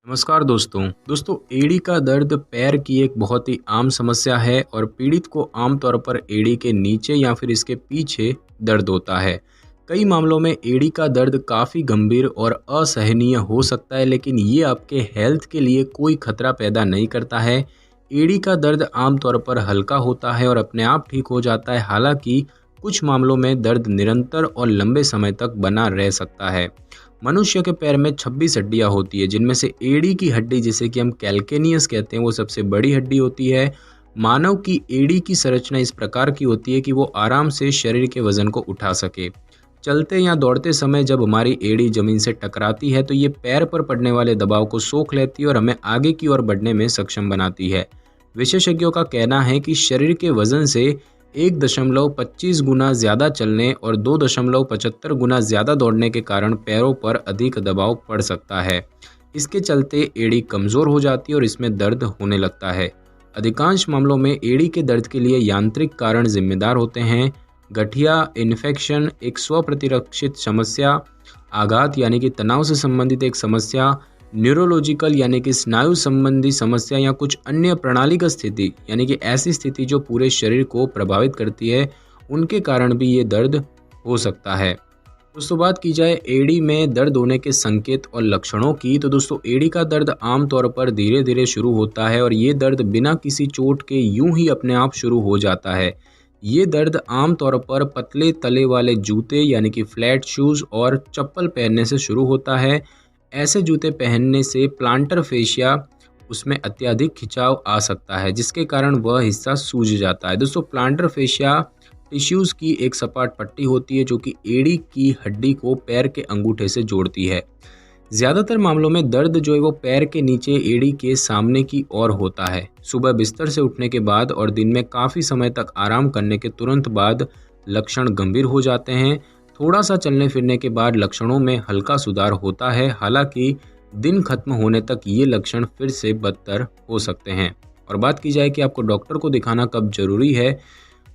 नमस्कार दोस्तों एड़ी का दर्द पैर की एक बहुत ही आम समस्या है और पीड़ित को आमतौर पर एड़ी के नीचे या फिर इसके पीछे दर्द होता है। कई मामलों में एड़ी का दर्द काफ़ी गंभीर और असहनीय हो सकता है, लेकिन ये आपके हेल्थ के लिए कोई खतरा पैदा नहीं करता है। एड़ी का दर्द आमतौर पर हल्का होता है और अपने आप ठीक हो जाता है। हालांकि कुछ मामलों में दर्द निरंतर और लंबे समय तक बना रह सकता है। मनुष्य के पैर में 26 हड्डियां होती है, जिनमें से एड़ी की हड्डी, जिसे कि हम कैल्केनियस कहते हैं, वो सबसे बड़ी हड्डी होती है। मानव की एड़ी की संरचना इस प्रकार की होती है कि वो आराम से शरीर के वजन को उठा सके। चलते या दौड़ते समय जब हमारी एड़ी जमीन से टकराती है तो ये पैर पर पड़ने वाले दबाव को सोख लेती है और हमें आगे की ओर बढ़ने में सक्षम बनाती है। विशेषज्ञों का कहना है कि शरीर के वजन से 1.25 गुना ज़्यादा चलने और 2.75 गुना ज़्यादा दौड़ने के कारण पैरों पर अधिक दबाव पड़ सकता है। इसके चलते एड़ी कमज़ोर हो जाती है और इसमें दर्द होने लगता है। अधिकांश मामलों में एड़ी के दर्द के लिए यांत्रिक कारण जिम्मेदार होते हैं। गठिया इन्फेक्शन, एक स्वप्रतिरक्षित समस्या, आघात यानी कि तनाव से संबंधित एक समस्या, न्यूरोलॉजिकल यानी कि स्नायु संबंधी समस्या या कुछ अन्य प्रणालीगत स्थिति यानी कि ऐसी स्थिति जो पूरे शरीर को प्रभावित करती है, उनके कारण भी ये दर्द हो सकता है। दोस्तों बात की जाए एड़ी में दर्द होने के संकेत और लक्षणों की, तो दोस्तों एड़ी का दर्द आमतौर पर धीरे धीरे शुरू होता है और ये दर्द बिना किसी चोट के यूं ही अपने आप शुरू हो जाता है। ये दर्द आमतौर पर पतले तले वाले जूते यानी कि फ्लैट शूज़ और चप्पल पहनने से शुरू होता है। ऐसे जूते पहनने से प्लांटर फेशिया, उसमें अत्यधिक खिंचाव आ सकता है, जिसके कारण वह हिस्सा सूज जाता है। दोस्तों प्लांटर फेशिया टिश्यूज़ की एक सपाट पट्टी होती है जो कि एड़ी की हड्डी को पैर के अंगूठे से जोड़ती है। ज़्यादातर मामलों में दर्द जो है वो पैर के नीचे एड़ी के सामने की ओर होता है। सुबह बिस्तर से उठने के बाद और दिन में काफ़ी समय तक आराम करने के तुरंत बाद लक्षण गंभीर हो जाते हैं। थोड़ा सा चलने फिरने के बाद लक्षणों में हल्का सुधार होता है। हालांकि दिन खत्म होने तक ये लक्षण फिर से बदतर हो सकते हैं। और बात की जाए कि आपको डॉक्टर को दिखाना कब जरूरी है,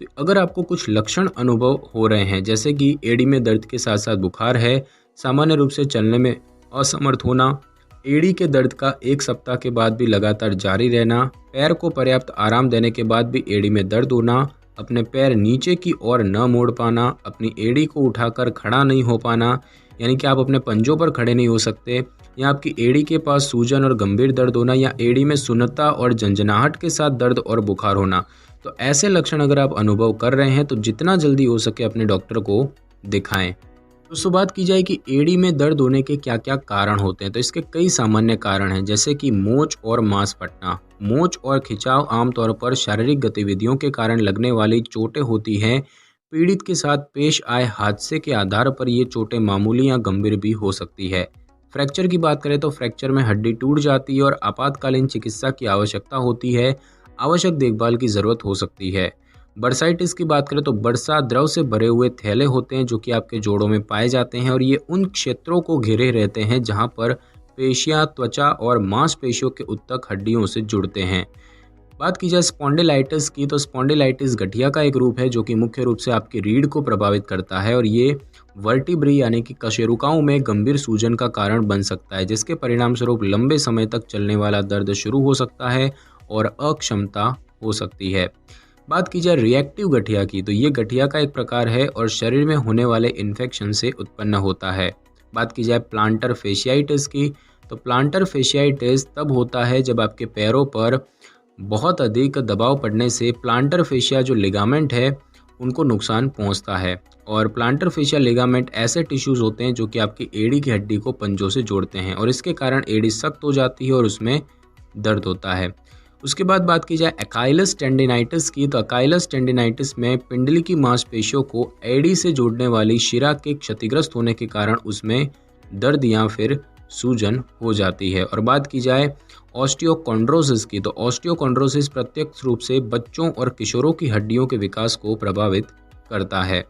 तो अगर आपको कुछ लक्षण अनुभव हो रहे हैं, जैसे कि एड़ी में दर्द के साथ साथ बुखार है, सामान्य रूप से चलने में असमर्थ होना, एड़ी के दर्द का 1 सप्ताह के बाद भी लगातार जारी रहना, पैर को पर्याप्त आराम देने के बाद भी एड़ी में दर्द होना, अपने पैर नीचे की ओर न मोड़ पाना, अपनी एड़ी को उठाकर खड़ा नहीं हो पाना यानी कि आप अपने पंजों पर खड़े नहीं हो सकते, या आपकी एड़ी के पास सूजन और गंभीर दर्द होना, या एड़ी में सुन्नता और झंझनाहट के साथ दर्द और बुखार होना। तो ऐसे लक्षण अगर आप अनुभव कर रहे हैं तो जितना जल्दी हो सके अपने डॉक्टर को दिखाएं। दोस्तों बात की जाए कि एड़ी में दर्द होने के क्या क्या कारण होते हैं, तो इसके कई सामान्य कारण हैं, जैसे कि मोच और मांस फटना। मोच और खिंचाव आमतौर पर शारीरिक गतिविधियों के कारण लगने वाली चोटें होती हैं। पीड़ित के साथ पेश आए हादसे के आधार पर ये चोटें मामूली या गंभीर भी हो सकती है। फ्रैक्चर की बात करें तो फ्रैक्चर में हड्डी टूट जाती है और आपातकालीन चिकित्सा की आवश्यकता होती है। आवश्यक देखभाल की ज़रूरत हो सकती है। बर्साइटिस की बात करें तो बर्सा द्रव से भरे हुए थैले होते हैं जो कि आपके जोड़ों में पाए जाते हैं और ये उन क्षेत्रों को घेरे रहते हैं जहां पर पेशियां, त्वचा और मांसपेशियों के उत्तक हड्डियों से जुड़ते हैं। बात की जाए स्पॉन्डिलाइटिस की, तो स्पॉन्डिलाइटिस गठिया का एक रूप है जो कि मुख्य रूप से आपकी रीढ़ को प्रभावित करता है और ये वर्टिब्री यानी कि कशेरुकाओं में गंभीर सूजन का कारण बन सकता है, जिसके परिणाम स्वरूप लंबे समय तक चलने वाला दर्द शुरू हो सकता है और अक्षमता हो सकती है। बात की जाए रिएक्टिव गठिया की, तो ये गठिया का एक प्रकार है और शरीर में होने वाले इन्फेक्शन से उत्पन्न होता है। बात की जाए प्लांटर फेशियाइटिस की, तो प्लांटर फेशियाइटिस तब होता है जब आपके पैरों पर बहुत अधिक दबाव पड़ने से प्लांटर फेशिया जो लिगामेंट है उनको नुकसान पहुंचता है। और प्लांटर फेशिया लिगामेंट ऐसे टिश्यूज़ होते हैं जो कि आपकी एड़ी की हड्डी को पंजों से जोड़ते हैं और इसके कारण एड़ी सख्त हो जाती है और उसमें दर्द होता है। उसके बाद बात की जाए अकाइलस टेंडिनाइटिस की, तो अकाइलस टेंडिनाइटिस में पिंडली की मांसपेशियों को एड़ी से जोड़ने वाली शिरा के क्षतिग्रस्त होने के कारण उसमें दर्द या फिर सूजन हो जाती है। और बात की जाए ऑस्टियोकोंड्रोसिस की, तो ऑस्टियोकोंड्रोसिस प्रत्यक्ष रूप से बच्चों और किशोरों की हड्डियों के विकास को प्रभावित करता है।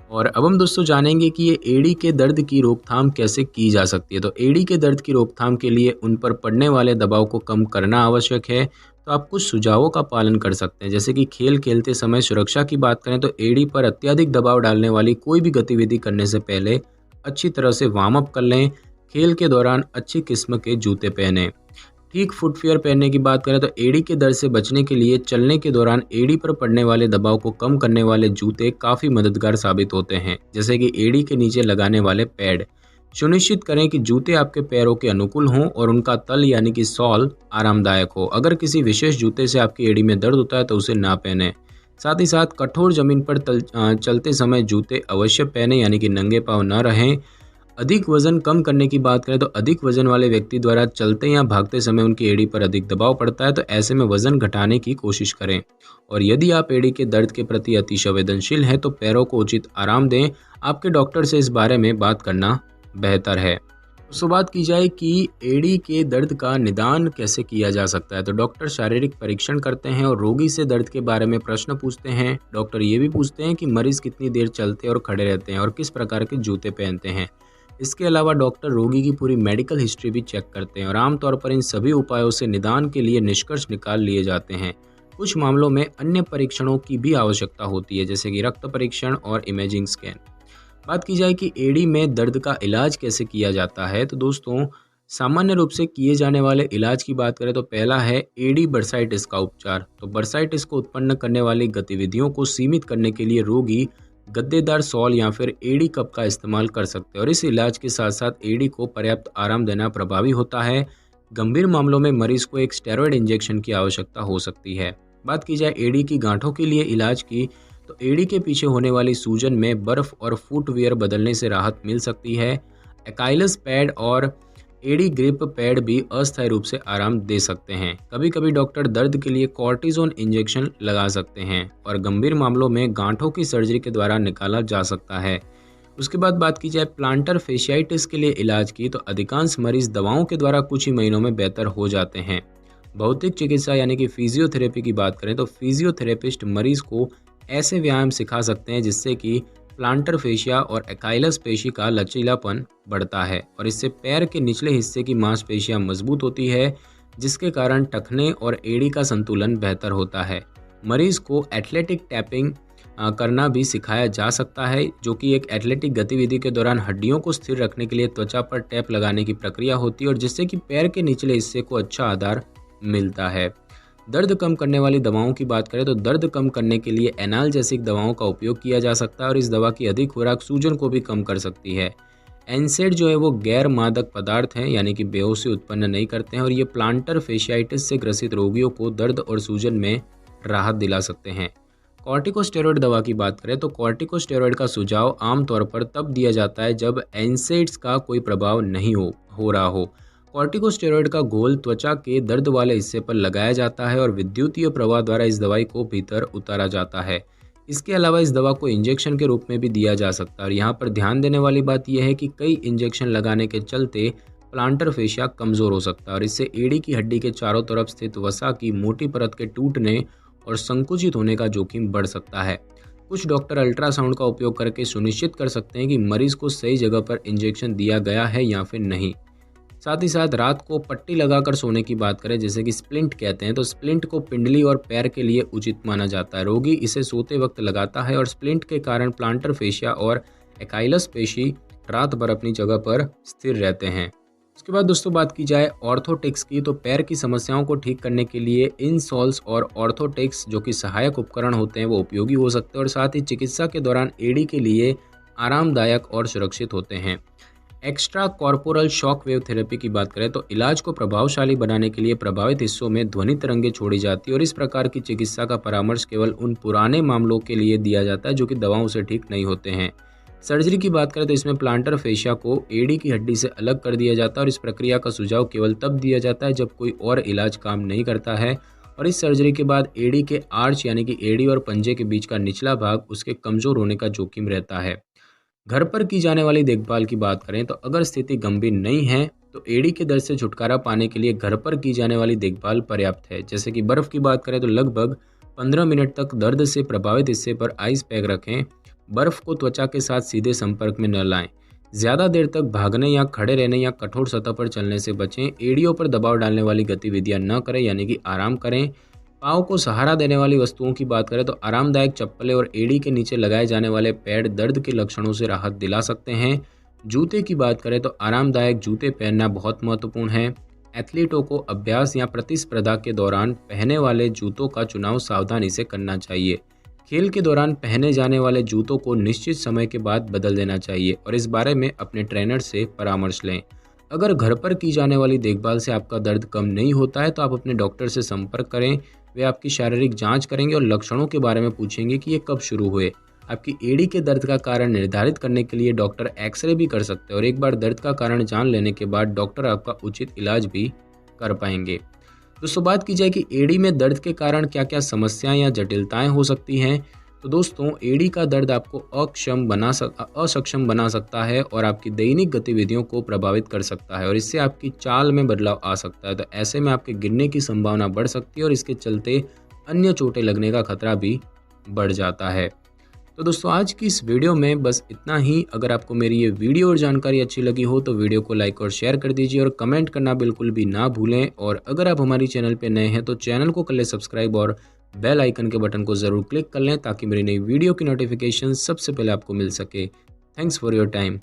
और अब हम दोस्तों जानेंगे कि ये एड़ी के दर्द की रोकथाम कैसे की जा सकती है। तो एड़ी के दर्द की रोकथाम के लिए उन पर पड़ने वाले दबाव को कम करना आवश्यक है। तो आप कुछ सुझावों का पालन कर सकते हैं, जैसे कि खेल खेलते समय सुरक्षा की बात करें तो एड़ी पर अत्यधिक दबाव डालने वाली कोई भी गतिविधि करने से पहले अच्छी तरह से वार्म अप कर लें। खेल के दौरान अच्छी किस्म के जूते पहने। ठीक फुटवियर पहनने की बात करें तो एड़ी के दर्द से बचने के लिए चलने के दौरान एड़ी पर पड़ने वाले दबाव को कम करने वाले जूते काफ़ी मददगार साबित होते हैं, जैसे कि एड़ी के नीचे लगाने वाले पैड। सुनिश्चित करें कि जूते आपके पैरों के अनुकूल हों और उनका तल यानी कि सॉल आरामदायक हो। अगर किसी विशेष जूते से आपकी एड़ी में दर्द होता है तो उसे ना पहनें। साथ ही साथ कठोर जमीन पर चलते समय जूते अवश्य पहने, यानी कि नंगे पाँव न रहें। अधिक वजन कम करने की बात करें तो अधिक वजन वाले व्यक्ति द्वारा चलते या भागते समय उनकी एड़ी पर अधिक दबाव पड़ता है, तो ऐसे में वजन घटाने की कोशिश करें। और यदि आप एड़ी के दर्द के प्रति अति संवेदनशील हैं तो पैरों को उचित आराम दें। आपके डॉक्टर से इस बारे में बात करना बेहतर है। तो बात की जाए कि एड़ी के दर्द का निदान कैसे किया जा सकता है, तो डॉक्टर शारीरिक परीक्षण करते हैं और रोगी से दर्द के बारे में प्रश्न पूछते हैं। डॉक्टर ये भी पूछते हैं कि मरीज कितनी देर चलते और खड़े रहते हैं और किस प्रकार के जूते पहनते हैं। इसके अलावा डॉक्टर रोगी की पूरी मेडिकल हिस्ट्री भी चेक करते हैं और आमतौर पर इन सभी उपायों से निदान के लिए निष्कर्ष निकाल लिए जाते हैं। कुछ मामलों में अन्य परीक्षणों की भी आवश्यकता होती है, जैसे कि रक्त परीक्षण और इमेजिंग स्कैन। बात की जाए कि एड़ी में दर्द का इलाज कैसे किया जाता है, तो दोस्तों सामान्य रूप से किए जाने वाले इलाज की बात करें तो पहला है एडी बर्साइटिस का उपचार। तो बर्साइटिस को उत्पन्न करने वाली गतिविधियों को सीमित करने के लिए रोगी गद्देदार सॉल या फिर एडी कप का इस्तेमाल कर सकते हैं और इस इलाज के साथ साथ एडी को पर्याप्त आराम देना प्रभावी होता है। गंभीर मामलों में मरीज को एक स्टेरॉयड इंजेक्शन की आवश्यकता हो सकती है। बात की जाए एडी की गांठों के लिए इलाज की, तो एड़ी के पीछे होने वाली सूजन में बर्फ और फुटवियर बदलने से राहत मिल सकती है। एकाइलस पैड और एड़ी ग्रिप पैड भी अस्थायी रूप से आराम दे सकते हैं। कभी कभी डॉक्टर दर्द के लिए कॉर्टिजोन इंजेक्शन लगा सकते हैं और गंभीर मामलों में गांठों की सर्जरी के द्वारा निकाला जा सकता है। उसके बाद बात की जाए प्लांटर फेशियाइटिस के लिए इलाज की, तो अधिकांश मरीज दवाओं के द्वारा कुछ ही महीनों में बेहतर हो जाते हैं। भौतिक चिकित्सा यानी कि फिजियोथेरेपी की बात करें तो फिजियोथेरेपिस्ट मरीज को ऐसे व्यायाम सिखा सकते हैं जिससे कि प्लांटर फेशिया और एकाइलस पेशी का लचीलापन बढ़ता है और इससे पैर के निचले हिस्से की मांसपेशियां मजबूत होती है, जिसके कारण टखने और एड़ी का संतुलन बेहतर होता है। मरीज को एथलेटिक टैपिंग करना भी सिखाया जा सकता है, जो कि एक एथलेटिक गतिविधि के दौरान हड्डियों को स्थिर रखने के लिए त्वचा पर टैप लगाने की प्रक्रिया होती है और जिससे कि पैर के निचले हिस्से को अच्छा आधार मिलता है। दर्द कम करने वाली दवाओं की बात करें तो दर्द कम करने के लिए एनाल्जेसिक दवाओं का उपयोग किया जा सकता है और इस दवा की अधिक खुराक सूजन को भी कम कर सकती है। एनसेड जो है वो गैर मादक पदार्थ हैं, यानी कि बेहोशी उत्पन्न नहीं करते हैं और ये प्लांटर फेशियाइटिस से ग्रसित रोगियों को दर्द और सूजन में राहत दिला सकते हैं। कॉर्टिकोस्टेरॉइड दवा की बात करें तो कॉर्टिकोस्टेरॉइड का सुझाव आमतौर पर तब दिया जाता है जब एनसेड्स का कोई प्रभाव नहीं हो रहा हो। कॉर्टिकोस्टेरॉइड का घोल त्वचा के दर्द वाले हिस्से पर लगाया जाता है और विद्युतीय प्रवाह द्वारा इस दवाई को भीतर उतारा जाता है। इसके अलावा इस दवा को इंजेक्शन के रूप में भी दिया जा सकता है और यहाँ पर ध्यान देने वाली बात यह है कि कई इंजेक्शन लगाने के चलते प्लांटर फेशिया कमज़ोर हो सकता है और इससे एड़ी की हड्डी के चारों तरफ स्थित वसा की मोटी परत के टूटने और संकुचित होने का जोखिम बढ़ सकता है। कुछ डॉक्टर अल्ट्रासाउंड का उपयोग करके सुनिश्चित कर सकते हैं कि मरीज को सही जगह पर इंजेक्शन दिया गया है या फिर नहीं। साथ ही साथ रात को पट्टी लगाकर सोने की बात करें, जैसे कि स्प्लिंट कहते हैं, तो स्प्लिंट को पिंडली और पैर के लिए उचित माना जाता है। रोगी इसे सोते वक्त लगाता है और स्प्लिंट के कारण प्लांटर फेशिया और एकाइलस पेशी रात भर अपनी जगह पर स्थिर रहते हैं। उसके बाद दोस्तों बात की जाए ऑर्थोटिक्स की, तो पैर की समस्याओं को ठीक करने के लिए इनसोल्स और ऑर्थोटिक्स जो कि सहायक उपकरण होते हैं वो उपयोगी हो सकते हैं और साथ ही चिकित्सा के दौरान एड़ी के लिए आरामदायक और सुरक्षित होते हैं। Extra corporal shock wave therapy की बात करें तो इलाज को प्रभावशाली बनाने के लिए प्रभावित हिस्सों में ध्वनि तरंगें छोड़ी जाती है और इस प्रकार की चिकित्सा का परामर्श केवल उन पुराने मामलों के लिए दिया जाता है जो कि दवाओं से ठीक नहीं होते हैं। सर्जरी की बात करें तो इसमें प्लांटर फेशिया को एड़ी की हड्डी से अलग कर दिया जाता है और इस प्रक्रिया का सुझाव केवल तब दिया जाता है जब कोई और इलाज काम नहीं करता है और इस सर्जरी के बाद एड़ी के आर्च यानी कि एड़ी और पंजे के बीच का निचला भाग उसके कमज़ोर होने का जोखिम रहता है। घर पर की जाने वाली देखभाल की बात करें तो अगर स्थिति गंभीर नहीं है तो एड़ी के दर्द से छुटकारा पाने के लिए घर पर की जाने वाली देखभाल पर्याप्त है। जैसे कि बर्फ़ की बात करें तो लगभग 15 मिनट तक दर्द से प्रभावित हिस्से पर आइस पैक रखें। बर्फ़ को त्वचा के साथ सीधे संपर्क में न लाएं। ज़्यादा देर तक भागने या खड़े रहने या कठोर सतह पर चलने से बचें। एड़ियों पर दबाव डालने वाली गतिविधियां न करें, यानी कि आराम करें। पाँव को सहारा देने वाली वस्तुओं की बात करें तो आरामदायक चप्पलें और एड़ी के नीचे लगाए जाने वाले पैड दर्द के लक्षणों से राहत दिला सकते हैं। जूते की बात करें तो आरामदायक जूते पहनना बहुत महत्वपूर्ण है। एथलीटों को अभ्यास या प्रतिस्पर्धा के दौरान पहनने वाले जूतों का चुनाव सावधानी से करना चाहिए। खेल के दौरान पहने जाने वाले जूतों को निश्चित समय के बाद बदल देना चाहिए और इस बारे में अपने ट्रेनर से परामर्श लें। अगर घर पर की जाने वाली देखभाल से आपका दर्द कम नहीं होता है तो आप अपने डॉक्टर से संपर्क करें। वे आपकी शारीरिक जांच करेंगे और लक्षणों के बारे में पूछेंगे कि ये कब शुरू हुए। आपकी एड़ी के दर्द का कारण निर्धारित करने के लिए डॉक्टर एक्सरे भी कर सकते हैं और एक बार दर्द का कारण जान लेने के बाद डॉक्टर आपका उचित इलाज भी कर पाएंगे। दोस्तों, बात की जाए कि एड़ी में दर्द के कारण क्या क्या समस्याएं या जटिलताएं हो सकती हैं, तो दोस्तों एड़ी का दर्द आपको असक्षम बना सकता है और आपकी दैनिक गतिविधियों को प्रभावित कर सकता है और इससे आपकी चाल में बदलाव आ सकता है। तो ऐसे में आपके गिरने की संभावना बढ़ सकती है और इसके चलते अन्य चोटें लगने का खतरा भी बढ़ जाता है। तो दोस्तों, आज की इस वीडियो में बस इतना ही। अगर आपको मेरी ये वीडियो और जानकारी अच्छी लगी हो तो वीडियो को लाइक और शेयर कर दीजिए और कमेंट करना बिल्कुल भी ना भूलें। और अगर आप हमारी चैनल पे नए हैं तो चैनल को कर लें सब्सक्राइब और बेल आइकन के बटन को ज़रूर क्लिक कर लें ताकि मेरी नई वीडियो की नोटिफिकेशन सबसे पहले आपको मिल सके। Thanks for your time.